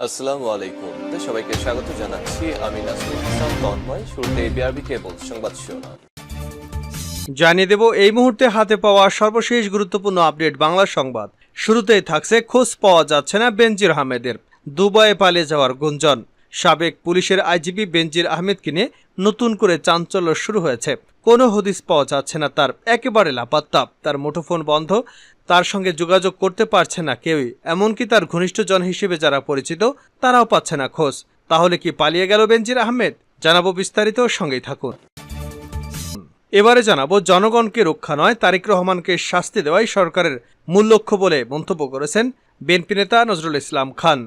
আসসালামু আলাইকুম। সবাইকে স্বাগত জানাচ্ছি। আমি নাসরুল ইসলাম তন্ময়। শুরুতে বিআরবি কেবল সংবাদ শিরোনাম জানিয়ে দেব এই মুহূর্তে হাতে পাওয়া সর্বশেষ গুরুত্বপূর্ণ আপডেট বাংলা সংবাদ। শুরুতেই থাকছে খোঁজ পাওয়া যাচ্ছে না বেনজির আহমেদের, দুবাইয়ে পালিয়ে যাওয়ার গুঞ্জন। সাবেক পুলিশের আইজিপি বেনজির আহমেদকে নিয়ে নতুন করে চাঞ্চল্য শুরু হয়েছে। কোনো হদিস পাওয়া যাচ্ছে না তার, একেবারে লাপাত্তা। তার মুঠোফোন বন্ধ, তার সঙ্গে যোগাযোগ করতে পারছে না কেউই। এমনকি তার ঘনিষ্ঠজন হিসেবে যারা পরিচিত তারাও পাচ্ছে না খোঁজ। তাহলে কি পালিয়ে গেল বেনজির আহমেদ? জানাবো বিস্তারিত, সঙ্গেই থাকুন। এবারে জানাবো জনগণকে রক্ষা নয়, তারেক রহমানকে শাস্তি দেওয়াই সরকারের মূল লক্ষ্য বলে মন্তব্য করেছেন বিএনপি নেতা নজরুল ইসলাম খান।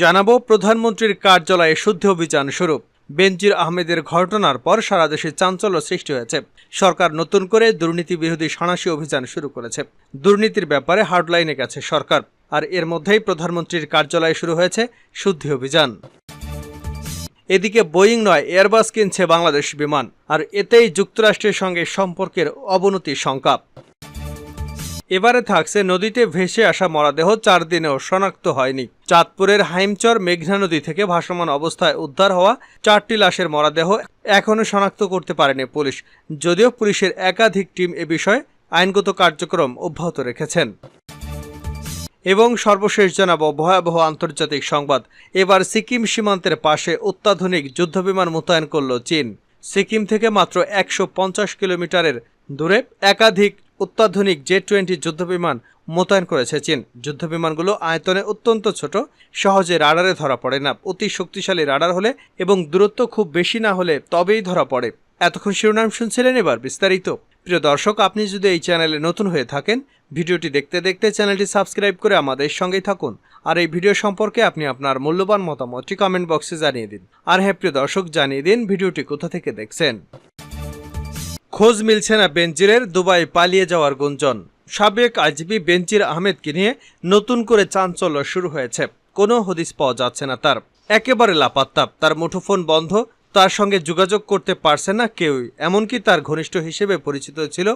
জানাবো প্রধানমন্ত্রীর কার্যালয়ে শুদ্ধি অভিযান শুরু। বেনজির আহমেদের ঘটনার পর সারা দেশে চাঞ্চল্য সৃষ্টি হয়েছে। সরকার নতুন করে দুর্নীতি বিরোধী সাঁড়াশি অভিযান শুরু করেছে। দুর্নীতির ব্যাপারে হার্ডলাইনে গেছে সরকার, আর এর মধ্যেই প্রধানমন্ত্রীর কার্যালয়ে শুরু হয়েছে শুদ্ধি অভিযান। এদিকে বোয়িং নয়, এয়ারবাস কিনছে বাংলাদেশ বিমান, আর এতেই যুক্তরাষ্ট্রের সঙ্গে সম্পর্কের অবনতির শঙ্কা। এবারে থাকছে নদীতে ভেসে আসা মরদেহ 4 দিনেও শনাক্ত হয়নি। চাঁদপুরের হাইমচর মেঘনা নদী থেকে ভাসমান অবস্থায় উদ্ধার হওয়া 4টি লাশের মরদেহ এখনও শনাক্ত করতে পারেনি পুলিশ, যদিও পুলিশের একাধিক টিম এ বিষয়ে আইনগত কার্যক্রম অব্যাহত রেখেছেন। এবং সর্বশেষ জানাবো ভয়াবহ আন্তর্জাতিক সংবাদ। এবার সিকিম সীমান্তের পাশে অত্যাধুনিক যুদ্ধবিমান মোতায়েন করল চীন। সিকিম থেকে মাত্র 150 কিলোমিটারের দূরে একাধিক অত্যাধুনিক জে-20 যুদ্ধবিমান মোতায়েন করেছে চীন। যুদ্ধবিমানগুলো আয়তনে অত্যন্ত ছোট, সহজে রাডারে ধরা পড়ে না। অতি শক্তিশালী রাডার হলে এবং দূরত্ব খুব বেশি না হলে তবেই ধরা পড়ে। এতক্ষণ শিরোনাম শুনছিলেন, এবার বিস্তারিত। প্রিয় দর্শক, আপনি যদি এই চ্যানেলে নতুন হয়ে থাকেন, ভিডিওটি দেখতে দেখতে চ্যানেলটি সাবস্ক্রাইব করে আমাদের সঙ্গেই থাকুন। আর এই ভিডিও সম্পর্কে আপনি আপনার মূল্যবান মতামতটি কমেন্ট বক্সে জানিয়ে দিন। আর হ্যাঁ প্রিয় দর্শক, জানিয়ে দিন ভিডিওটি কোথা থেকে দেখছেন। খোঁজ মিলছে না বেনজিরের, দুবাই পালিয়ে যাওয়ার গুঞ্জন। সাবেক আইজিপি বেনজির আহমেদকে নিয়ে নতুন করে চাঞ্চল্য শুরু হয়েছে। কোনো হদিস পাওয়া যাচ্ছে না তার, একেবারে লাপাত্তা। তার মুঠোফোন বন্ধ, তার সঙ্গে যোগাযোগ করতে পারছে না কেউই। এমনকি তার ঘনিষ্ঠ হিসেবে পরিচিত ছিল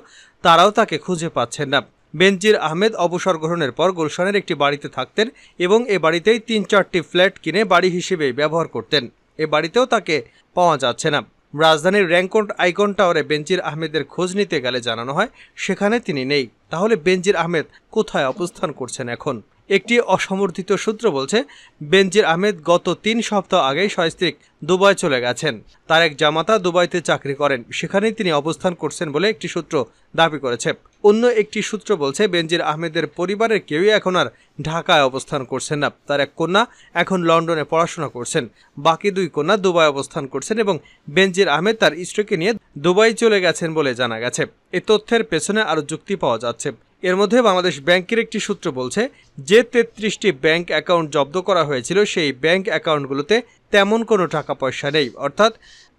তারাও তাকে খুঁজে পাচ্ছেন না। বেনজির আহমেদ অবসর গ্রহণের পর গুলশানের একটি বাড়িতে থাকতেন এবং এ বাড়িতেই 3-4টি ফ্ল্যাট কিনে বাড়ি হিসেবে ব্যবহার করতেন। এ বাড়িতেও তাকে পাওয়া যাচ্ছে না। রাজধানীর র্যাঙ্কন্ট আইকন টাওয়ারে বেনজির আহমেদের খোঁজ নিতে গেলে জানানো হয় সেখানে তিনি নেই। তাহলে বেনজির আহমেদ কোথায় অবস্থান করছেন এখন? একটি অসমর্থিত সূত্র বলছে বেনজির আহমেদ গত 3 সপ্তাহ আগেই সস্ত্রীক দুবাই চলে গেছেন। তার এক জামাতা দুবাইতে চাকরি করেন, সেখানেই তিনি অবস্থান করছেন বলে একটি সূত্র দাবি করেছে। অন্য একটি সূত্র বলছে বেনজির আহমেদের পরিবারের কেউই এখন আর ঢাকায় অবস্থান করছেন না। তার এক কন্যা এখন লন্ডনে পড়াশোনা করছেন, বাকি 2 কন্যা দুবাই অবস্থান করছেন এবং বেনজির আহমেদ তার স্ত্রীকে নিয়ে দুবাই চলে গেছেন বলে জানা গেছে। এই তথ্যের পেছনে আরও যুক্তি পাওয়া যাচ্ছে। এর মধ্যে বাংলাদেশ ব্যাংকের একটি সূত্র বলছে যে 33টি ব্যাংক অ্যাকাউন্ট জব্দ করা হয়েছিল সেই ব্যাংক অ্যাকাউন্টগুলোতে তেমন কোনো টাকা পয়সা নেই। অর্থাৎ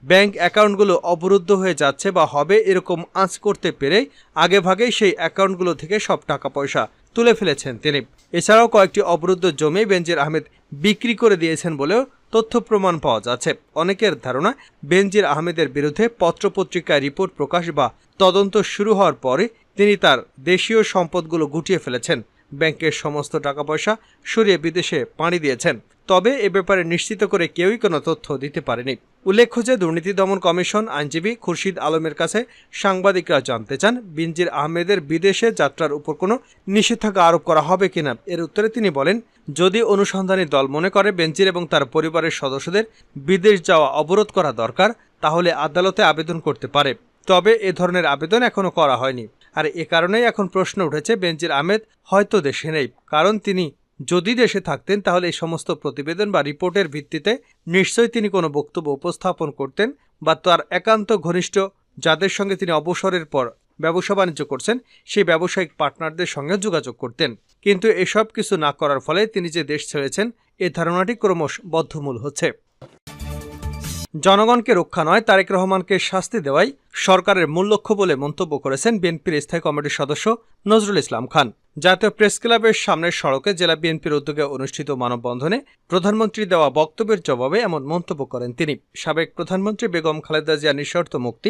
ব্যাংক অ্যাকাউন্টগুলো অবরুদ্ধ হয়ে যাচ্ছে বা হবে এরকম আঁচ করতে পেরে আগেভাগেই সেই অ্যাকাউন্টগুলো থেকে সব টাকা পয়সা তুলে ফেলেছেন তিনি। এছাড়াও কয়েকটি অবরুদ্ধ জমি বেনজির আহমেদ বিক্রি করে দিয়েছেন বলেও তথ্য প্রমাণ পাওয়া যাচ্ছে। অনেকের ধারণা বেনজির আহমেদের বিরুদ্ধে পত্রপত্রিকায় রিপোর্ট প্রকাশ বা তদন্ত শুরু হওয়ার পরে তিনি তার দেশীয় সম্পদগুলো গুটিয়ে ফেলেছেন, ব্যাংকের সমস্ত টাকা পয়সা সরিয়ে বিদেশে পাড়ি দিয়েছেন। তবে এ ব্যাপারে নিশ্চিত করে কেউই কোনো তথ্য দিতে পারেনি। উল্লেখ্য যে দুর্নীতি দমন কমিশন আইনজীবী খুরশিদ আলমের কাছে সাংবাদিকরা জানতে চান বেনজির আহমেদের বিদেশে যাত্রার উপর কোনো নিষেধাজ্ঞা আরোপ করা হবে কিনা। এর উত্তরে তিনি বলেন, যদি অনুসন্ধানী দল মনে করে বেনজির এবং তার পরিবারের সদস্যদের বিদেশ যাওয়া অবরোধ করা দরকার, তাহলে আদালতে আবেদন করতে পারে। তবে এ ধরনের আবেদন এখনো করা হয়নি। আর এ কারণেই এখন প্রশ্ন উঠেছে বেনজির আহমেদ হয়তো দেশে নেই। কারণ তিনি যদি দেশে থাকতেন তাহলে এই সমস্ত প্রতিবেদন বা রিপোর্টের ভিত্তিতে নিশ্চয়ই তিনি কোনো বক্তব্য উপস্থাপন করতেন বা তার একান্ত ঘনিষ্ঠ যাদের সঙ্গে তিনি অবসরের পর ব্যবসা বাণিজ্য করছেন সেই ব্যবসায়িক পার্টনারদের সঙ্গে যোগাযোগ করতেন। কিন্তু এসব কিছু না করার ফলে তিনি যে দেশ ছেড়েছেন এ ধারণাটি ক্রমশ বদ্ধমূল হচ্ছে। জনগণকে রক্ষা নয়, তারেক রহমানকে শাস্তি দেওয়াই সরকারের মূল লক্ষ্য বলে মন্তব্য করেছেন বিএনপির স্থায়ী কমিটির সদস্য নজরুল ইসলাম খান। জাতীয় প্রেস ক্লাবের সামনের সড়কে জেলা বিএনপির উদ্যোগে অনুষ্ঠিত মানববন্ধনে প্রধানমন্ত্রী দেওয়া বক্তব্যের জবাবে এমন মন্তব্য করেন তিনি। সাবেক প্রধানমন্ত্রী বেগম খালেদা জিয়া নিঃশর্ত মুক্তি,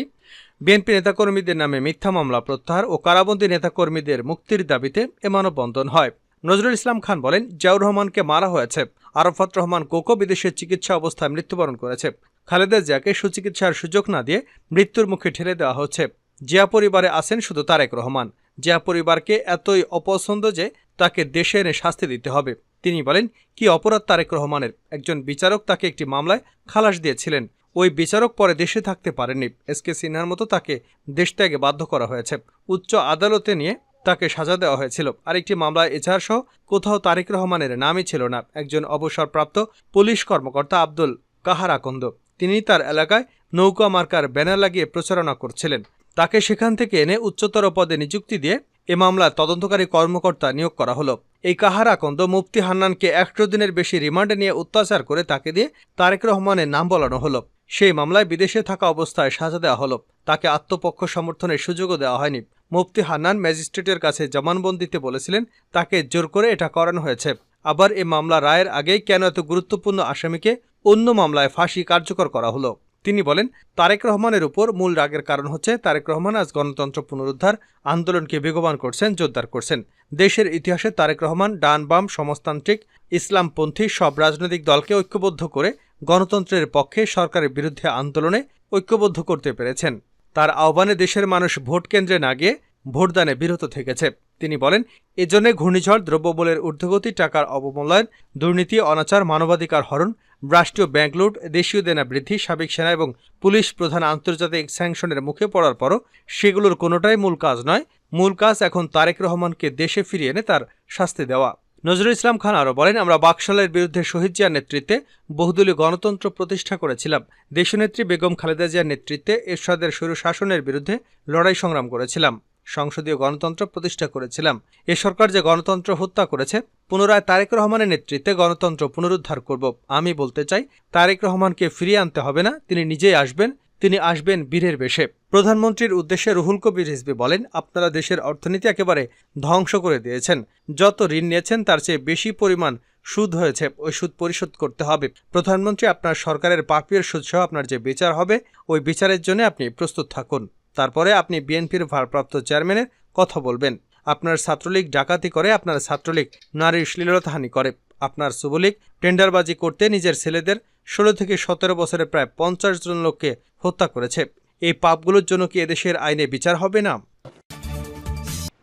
বিএনপি নেতাকর্মীদের নামে মিথ্যা মামলা প্রত্যাহার ও কারাবন্দী নেতাকর্মীদের মুক্তির দাবিতে এ মানববন্ধন হয়। নজরুল ইসলাম খান বলেন, জিয়াউর রহমানকে মারা হয়েছে। আরাফাত রহমান কোকো বিদেশে চিকিৎসা অবস্থায় মৃত্যুবরণ করেছে। খালেদা জিয়াকে সুচিকিৎসার সুযোগ না দিয়ে মৃত্যুর মুখে ঠেলে দেওয়া হচ্ছে। জিয়া পরিবারে আছেন শুধু তারেক রহমান। জিয়া পরিবারকে এতই অপছন্দ যে তাকে দেশে এনে শাস্তি দিতে হবে। তিনি বলেন, কি অপরাধ তারেক রহমানের? একজন বিচারক তাকে একটি মামলায় খালাস দিয়েছিলেন। ওই বিচারক পরে দেশে থাকতে পারেননি। এসকে সিনহার মতো তাকে দেশ ত্যাগে বাধ্য করা হয়েছে। উচ্চ আদালতে নিয়ে তাকে সাজা দেওয়া হয়েছিল। আরেকটি মামলায় এজাহার সহ কোথাও তারেক রহমানের নামই ছিল না। একজন অবসরপ্রাপ্ত পুলিশ কর্মকর্তা আব্দুল কাহার আকন্দ, তিনি তার এলাকায় নৌকা মার্কার ব্যানার লাগিয়ে প্রচারণা করছিলেন। তাকে সেখান থেকে এনে উচ্চতর পদে নিযুক্তি দিয়ে এ মামলায় তদন্তকারী কর্মকর্তা নিয়োগ করা হলো। এই কাহার আকন্দ মুফতি হান্নানকে 100 দিনের বেশি রিমান্ডে নিয়ে অত্যাচার করে তাকে দিয়ে তারেক রহমানের নাম বলানো হলো। সেই মামলায় বিদেশে থাকা অবস্থায় সাজা দেওয়া হলো। তাকে আত্মপক্ষ সমর্থনের সুযোগও দেওয়া হয়নি। মুফতি হান্নান ম্যাজিস্ট্রেটের কাছে জবানবন্দিতে বলেছিলেন তাকে জোর করে এটা করানো হয়েছে। আবার এ মামলা রায়ের আগেই কেন এত গুরুত্বপূর্ণ আসামিকে অন্য মামলায় ফাঁসি কার্যকর করা হলো? তিনি বলেন, তারেক রহমানের উপর মূল রাগের কারণ হচ্ছে তারেক রহমান আজ গণতন্ত্র পুনরুদ্ধার আন্দোলনকে বেগবান করছেন, জোরদার করছেন। দেশের ইতিহাসে তারেক রহমান ডান বাম সমাজতান্ত্রিক ইসলামপন্থী সব রাজনৈতিক দলকে ঐক্যবদ্ধ করে গণতন্ত্রের পক্ষে সরকারের বিরুদ্ধে আন্দোলনে ঐক্যবদ্ধ করতে পেরেছেন। তার আহ্বানে দেশের মানুষ ভোট কেন্দ্রে না গিয়ে ভোটদানে বিরত থেকেছে। তিনি বলেন, এজন্য ঘূর্ণিঝড়, দ্রব্যমূল্যের ঊর্ধ্বগতি, টাকার অবমূল্যায়ন, দুর্নীতি, অনাচার, মানবাধিকার হরণ, রাষ্ট্রীয় ব্যাংক লুট, দেশীয় দেনা বৃদ্ধি, সাবেক সেনা এবং পুলিশ প্রধান আন্তর্জাতিক স্যাংশনের মুখে পড়ার পরও সেগুলোর কোনোটাই মূল কাজ নয়। মূল কাজ এখন তারেক রহমানকে দেশে ফিরিয়ে এনে তার শাস্তি দেওয়া। নজরুল ইসলাম খান আরও বলেন, আমরা বাকশালের বিরুদ্ধে শহীদ জিয়ার নেতৃত্বে বহুদলীয় গণতন্ত্র প্রতিষ্ঠা করেছিলাম। দেশনেত্রী বেগম খালেদা জিয়ার নেতৃত্বে এরশাদের স্বৈরশাসনের বিরুদ্ধে লড়াই সংগ্রাম করেছিলাম। সংসদীয় গণতন্ত্র প্রতিষ্ঠা করেছিলাম। এ সরকার যে গণতন্ত্র হত্যা করেছে, পুনরায় তারেক রহমানের নেতৃত্বে গণতন্ত্র পুনরুদ্ধার করব। আমি বলতে চাই, তারেক রহমানকে ফিরিয়ে আনতে হবে না, তিনি নিজেই আসবেন। তিনি আসবেন বীরের বেশে। প্রধানমন্ত্রীর উদ্দেশ্যে রুহুল কবির রিজভী বলেন, আপনারা দেশের অর্থনীতি একেবারে ধ্বংস করে দিয়েছেন। যত ঋণ নিয়েছেন তার চেয়ে বেশি পরিমাণ সুদ হয়েছে, ওই সুদ পরিশোধ করতে হবে। প্রধানমন্ত্রী, আপনার সরকারের পাপীয় সুদসহ আপনার যে বিচার হবে, ওই বিচারের জন্য আপনি প্রস্তুত থাকুন। তারপরে আপনি বিএনপির ভারপ্রাপ্ত চেয়ারম্যানের কথা বলবেন। আপনার ছাত্রলীগ ডাকাতি করে, আপনার ছাত্রলীগ নারীর শ্লীলতাহানি করে, আপনার যুবলীগ টেন্ডারবাজি করতে নিজের ছেলেদের 16 থেকে 17 বছরে প্রায় 50 জন লোককে হত্যা করেছে। এই পাপগুলোর জন্য কি এদেশের আইনে বিচার হবে না?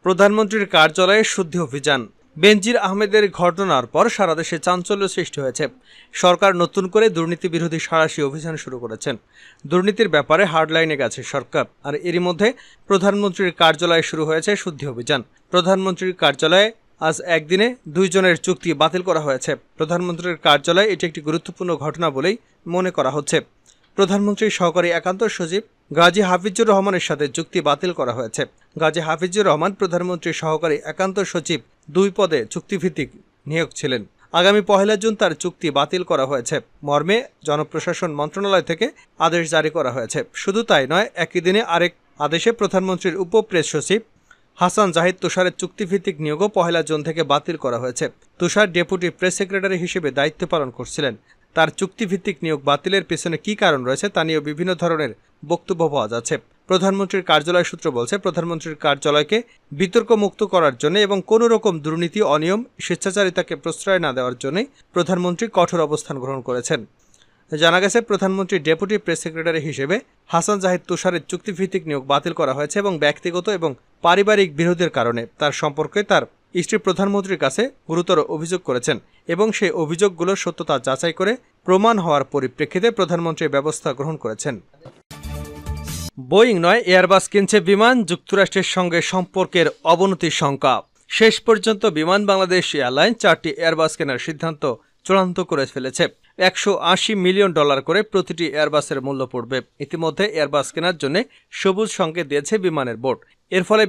প্রধানমন্ত্রীর কার্যালয়ে শুদ্ধি অভিযান। বেনজির আহমেদের ঘটনার পর সারা দেশে চাঞ্চল্য সৃষ্টি হয়েছে। সরকার নতুন করে দুর্নীতি বিরোধী সাঁড়াশি অভিযান শুরু করেছেন। দুর্নীতির ব্যাপারে হার্ডলাইনে গেছে সরকার। আর এরই মধ্যে প্রধানমন্ত্রীর কার্যালয়ে শুরু হয়েছে শুদ্ধি অভিযান। প্রধানমন্ত্রীর কার্যালয়ে আজ একদিনে 2 জনের চুক্তি বাতিল করা হয়েছে। প্রধানমন্ত্রীর কার্যালয়ে এটি একটি গুরুত্বপূর্ণ ঘটনা বলেই মনে করা হচ্ছে। প্রধানমন্ত্রীর সহকারী একান্ত সচিব গাজী হাফিজুর রহমানের সাথে চুক্তি বাতিল করা হয়েছে। গাজী হাফিজুর রহমান প্রধানমন্ত্রীর সহকারী একান্ত সচিব 2 পদে চুক্তিভিত্তিক নিয়োগ ছিলেন। আগামী 1 জুন তার চুক্তি বাতিল করা হয়েছে মর্মে জনপ্রশাসন মন্ত্রণালয় থেকে আদেশ জারি করা হয়েছে। শুধু তাই নয়, একই দিনে আরেক আদেশে প্রধানমন্ত্রীর উপপ্রেস সচিব হাসান জাহিদ তুষারের চুক্তিভিত্তিক নিয়োগও 1 জুন থেকে বাতিল করা হয়েছে। তুষার ডেপুটি প্রেস সেক্রেটারি হিসেবে দায়িত্ব পালন করছিলেন। তার চুক্তিভিত্তিক নিয়োগ বাতিলের পেছনে কী কারণ রয়েছে তা নিয়েও বিভিন্ন ধরনের বক্তব্য পাওয়া যাচ্ছে। প্রধানমন্ত্রীর কার্যালয় সূত্র বলছে, প্রধানমন্ত্রীর কার্যালয়কে বিতর্ক মুক্ত করার জন্য এবং কোনো রকম দুর্নীতি, অনিয়ম, স্বেচ্ছাচারিতাকে প্রশ্রয় না দেওয়ার জন্য প্রধানমন্ত্রী কঠোর অবস্থান গ্রহণ করেছেন। জানা গেছে, প্রধানমন্ত্রী ডেপুটি প্রেস সেক্রেটারি হিসেবে হাসান জাহিদ তুষারের চুক্তিভিত্তিক নিয়োগ বাতিল করা হয়েছে এবং ব্যক্তিগত এবং পারিবারিক বিরোধের কারণে তার সম্পর্কে তার স্ত্রী প্রধানমন্ত্রীর কাছে গুরুতর অভিযোগ করেছেন এবং সেই অভিযোগগুলোর সত্যতা যাচাই করে প্রমাণ হওয়ার পরিপ্রেক্ষিতে প্রধানমন্ত্রী ব্যবস্থা গ্রহণ করেছেন। বোয়িং নয়, এয়ারবাস কিনছে বিমান। যুক্তরাষ্ট্রের সঙ্গে সম্পর্কের অবনতির শঙ্কা। শেষ পর্যন্ত বিমান বাংলাদেশ এয়ারলাইন্স 4টি এয়ারবাস কেনার সিদ্ধান্ত চূড়ান্ত করে ফেলেছে। $180 মিলিয়ন করে প্রতিটি এয়ারবাসের মূল্য পড়বে। ইতিমধ্যে এয়ারবাস কেনার জন্য সবুজ সংকেত দিয়েছে বিমানের বোর্ড। এর ফলে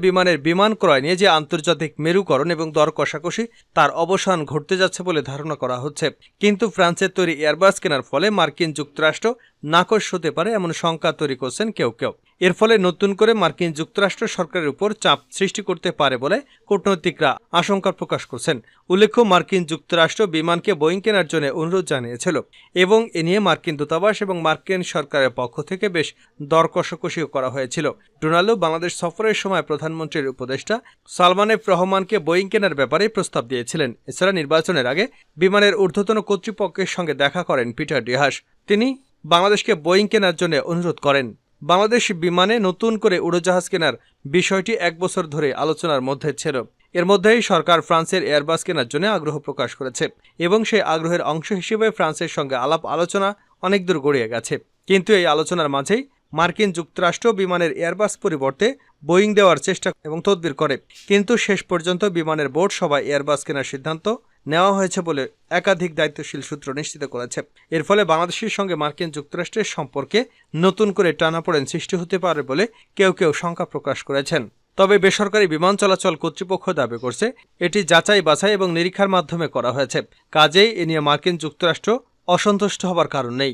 বিমান ক্রয় নিয়ে যে আন্তর্জাতিক মেরুকরণ এবং দর কষাকষি, তার অবসান ঘটতে যাচ্ছে বলে ধারণা করা হচ্ছে। কিন্তু ফ্রান্সের তৈরি এয়ারবাস কেনার ফলে মার্কিন যুক্তরাষ্ট্র নাকশ হতে পারে এমন শঙ্কা তৈরি করছেন কেউ কেউ। এর ফলে নতুন করে মার্কিন যুক্তরাষ্ট্র সরকারের উপর চাপ সৃষ্টি করতে পারে বলে কূটনৈতিকরা আশঙ্কা প্রকাশ করছেন। উল্লেখ্য, মার্কিন যুক্তরাষ্ট্র বিমানকে বোয়িং কেনার জন্য অনুরোধ জানিয়েছিল এবং এ নিয়ে মার্কিন দূতাবাস এবং মার্কিন সরকারের পক্ষ থেকে বেশ দর কষাকষিও করা হয়েছিল। ডোনাল্ডো বাংলাদেশ সফরের সময় সময় প্রধানমন্ত্রীর উপদেষ্টা সালমান এফ রহমানকে বোয়িং কেনার ব্যাপারে প্রস্তাব দিয়েছিলেন। এছাড়া নির্বাচনের আগে বিমানের ঊর্ধ্বতন কর্তৃপক্ষের সঙ্গে দেখা করেন পিটার ডিহাস। তিনি বাংলাদেশকে বোয়িং কেনার জন্য অনুরোধ করেন। বাংলাদেশ বিমানে নতুন করে উড়োজাহাজ কেনার বিষয়টি 1 বছর ধরে আলোচনার মধ্যে ছিল। এর মধ্যেই সরকার ফ্রান্সের এয়ারবাস কেনার জন্য আগ্রহ প্রকাশ করেছে এবং সেই আগ্রহের অংশ হিসেবে ফ্রান্সের সঙ্গে আলাপ আলোচনা অনেক দূর গড়িয়ে গেছে। কিন্তু এই আলোচনার মাঝেই মার্কিন যুক্তরাষ্ট্র বিমানের এয়ারবাস পরিবর্তে বোয়িং দেওয়ার চেষ্টা এবং তদবির করে, কিন্তু শেষ পর্যন্ত বিমানের বোর্ড সভায় এয়ারবাস কেনার সিদ্ধান্ত নেওয়া হয়েছে বলে একাধিক দায়িত্বশীল সূত্র নিশ্চিত করেছে। এর ফলে বাংলাদেশের সঙ্গে মার্কিন যুক্তরাষ্ট্রের সম্পর্কে নতুন করে টানাপোড়েন সৃষ্টি হতে পারে বলে কেউ কেউ শঙ্কা প্রকাশ করেছেন। তবে বেসরকারি বিমান চলাচল কর্তৃপক্ষ দাবি করছে এটি যাচাই বাছাই এবং নিরীক্ষার মাধ্যমে করা হয়েছে, কাজেই এ নিয়ে মার্কিন যুক্তরাষ্ট্র অসন্তুষ্ট হবার কারণ নেই।